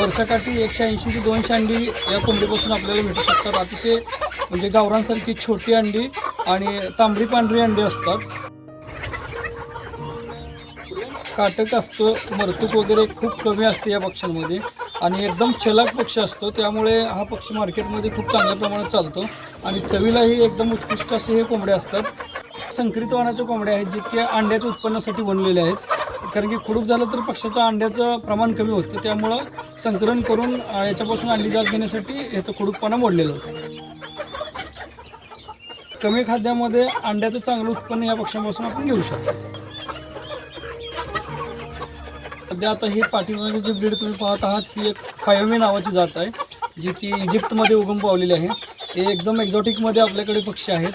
वर्षाकाठी 180 ते 200 अंडी या कोंबडीपासून आपल्याला भेटू शकतात। अतिशय म्हणजे गावरांसारखी छोटी अंडी आणि तांबडी पांढरी अंडी असतात। काटक असतं, मरतूक वगैरे खूप कमी असते या पक्ष्यांमध्ये आणि एकदम चलाक पक्षी असतो, त्यामुळे हा पक्षी मार्केटमध्ये खूप चांगल्या प्रमाणात चालतो आणि चवीलाही एकदम उत्कृष्ट असे हे कोंबडे असतात। संकरित वाणाच्या कोंबड्या आहेत जे की अंड्याच्या उत्पन्नासाठी बनलेले आहेत, कारण की खुडूक झालं तर पक्ष्याच्या अंड्याचं प्रमाण कमी होतं, त्यामुळं संकलन करून याच्यापासून अंडी जास्त घेण्यासाठी याचं खुडूकपणा मोडलेलं असतं। कमी खाद्यामध्ये अंड्याचं चांगलं उत्पन्न या पक्ष्यांपासून आपण घेऊ शकतो। सध्या आता ही पाठीमागे जी ब्रीड तुम्ही पाहत आहात ही एक फायोमी नावाची जात आहे, जी की इजिप्तमध्ये उगम पावलेली आहे। हे एकदम एक्झॉटिकमध्ये आपल्याकडे पक्षी आहेत।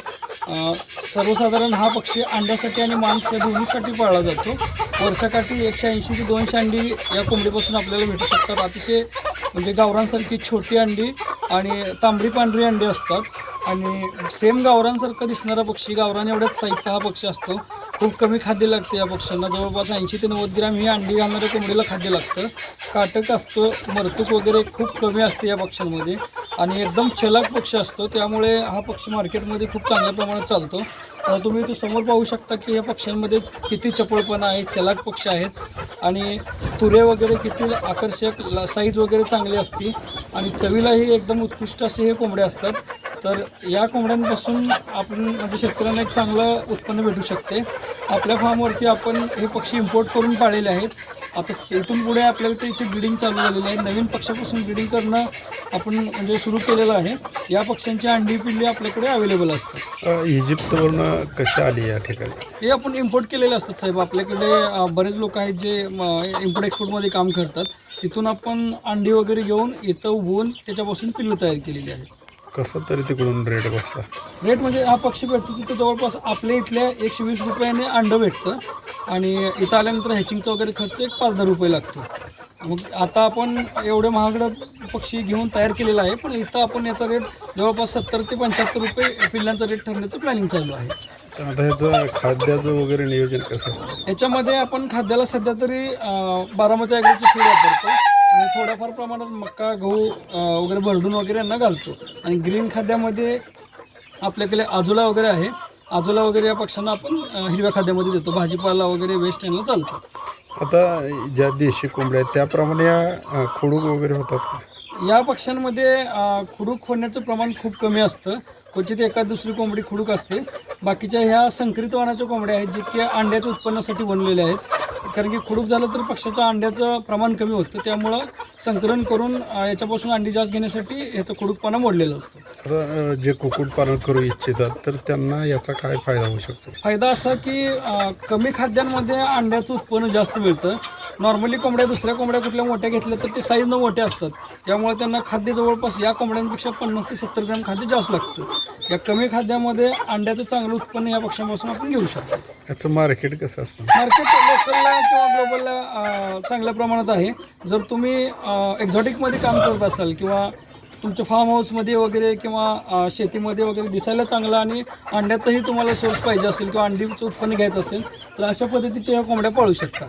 सर्वसाधारण हा पक्षी अंड्यासाठी आणि मांस या दोन्हीसाठी पाळला जातो। वर्षाकाठी 180 ते 200 अंडी या कोंबडीपासून आपल्याला भेटू शकतात। अतिशय म्हणजे गावरांसारखी छोटी अंडी आणि तांबडी पांढरी अंडी असतात आणि सेम गावरांसारखं दिसणारा पक्षी, गावरान एवढ्याच साईजचा हा पक्षी असतो। खूप कमी खाद्य लागतं या पक्ष्यांना, जवळपास 80 ते 90 ग्रॅम ही अंडी घालणाऱ्या कोंबडीला खाद्य लागतं। काटक असतं, मरतूक वगैरे खूप कमी असते या पक्ष्यांमध्ये आणि एकदम चलाक पक्षी असतो, त्यामुळे हा पक्षी मार्केटमध्ये खूप चांगल्या प्रमाणात चालतो। तुम्ही इथे समोर पाहू शकता की या पक्ष्यांमध्ये किती चपळपणा आहे, चलाक पक्षी आहेत आणि तुरे वगैरे किती आकर्षक, साईज वगैरे चांगली असते आणि चवीलाही एकदम उत्कृष्ट असे हे कोंबडे असतात। तर या कोंबड्यांपासून आपण म्हणजे शेतकऱ्यांना एक चांगलं उत्पन्न भेटू शकते। आपल्या फार्मवरती आपण हे पक्षी इम्पोर्ट करून पाळलेले आहेत। आता इथून पुढे आपल्याला त्याची ब्रीडिंग चालू झालेली आहे। नवीन पक्षापासून ब्रीडिंग करणं आपण म्हणजे सुरू केलेलं आहे। या पक्ष्यांची अंडी पिल्ली आपल्याकडे अवेलेबल असतात। इजिप्तवरून कशी आली या ठिकाणी? हे आपण इम्पोर्ट केलेले असतात साहेब। आपल्याकडे बरेच लोक आहेत जे इम्पोर्ट एक्सपोर्टमध्ये काम करतात, तिथून आपण अंडी वगैरे घेऊन इथं उभवून त्याच्यापासून पिल्लं तयार केलेली आहेत। कसं तरी तिकडून रेट बसला? रेट म्हणजे हा पक्षी भेटतो तिथं जवळपास आपल्या इथल्या 120 रुपयाने अंडं भेटतं आणि इथं आल्यानंतर हॅचिंगचा वगैरे खर्च एक 5-10 रुपये लागतो। मग आता आपण एवढे महागडं पक्षी घेऊन तयार केलेला आहे, पण इथं आपण याचा रेट जवळपास 70 ते 75 रुपये पिल्लांचा रेट ठरण्याचं प्लॅनिंग चालू आहे। आता ह्याचं खाद्याचं वगैरे नियोजन कसं असतं? याच्यामध्ये आपण खाद्याला सध्या तरी बारामती ॲग्रोची फीड वापरतो आणि थोड्याफार प्रमाणात मका, गहू वगैरे भरडून वगैरे यांना घालतो आणि ग्रीन खाद्यामध्ये आपल्याकडे आजोला वगैरे आहे। आजोला वगैरे या पक्ष्यांना आपण हिरव्या खाद्यामध्ये देतो, भाजीपाला वगैरे वेस्ट यांना चालतो। आता ज्या देशी कोंबड्या आहेत त्याप्रमाणे या खुडूक वगैरे होतात का? या पक्ष्यांमध्ये खुडूक होण्याचं प्रमाण खूप कमी असतं, क्वचित एखाद दुसरी कोंबडी खुडूक असते। बाकीच्या ह्या संकरित वाणाच्या कोंबड्या आहेत जे की अंड्याच्या उत्पन्नासाठी बनलेल्या आहेत, कारण की खुडूक झालं तर पक्ष्याच्या अंड्याचं प्रमाण कमी होतं, त्यामुळं संकलन करून याच्यापासून अंडी जास्त घेण्यासाठी याचा खुडूकपणा मोडलेला असतो। आता जे कुक्कुटपालन करू इच्छितात तर त्यांना याचा काय फायदा होऊ शकतो? फायदा असा की कमी खाद्यांमध्ये अंड्याचं उत्पन्न जास्त मिळतं। नॉर्मली कोंबड्या दुसऱ्या कोंबड्या कुठल्या मोठ्या घेतल्या तर ते साईजनं मोठ्या असतात, त्यामुळे त्यांना खाद्य जवळपास या कोंबड्यांपेक्षा 50 ते 70 ग्रॅम खाद्य जास्त लागतं। या कमी खाद्यामध्ये अंड्याचं चांगलं उत्पन्न या पक्ष्यांपासून आपण घेऊ शकतो। याचं मार्केट कसं असतं? मार्केट लोकलला किंवा ग्लोबलला चांगल्या प्रमाणात आहे। जर तुम्ही एक्झॉटिकमध्ये काम करत असाल किंवा तुमच्या फार्म हाऊसमध्ये वगैरे किंवा शेतीमध्ये वगैरे दिसायला चांगलं आणि अंड्याचाही तुम्हाला सोर्स पाहिजे असेल किंवा अंडीचं उत्पन्न घ्यायचं असेल तर अशा पद्धतीच्या ह्या कोंबड्या पाळू शकता।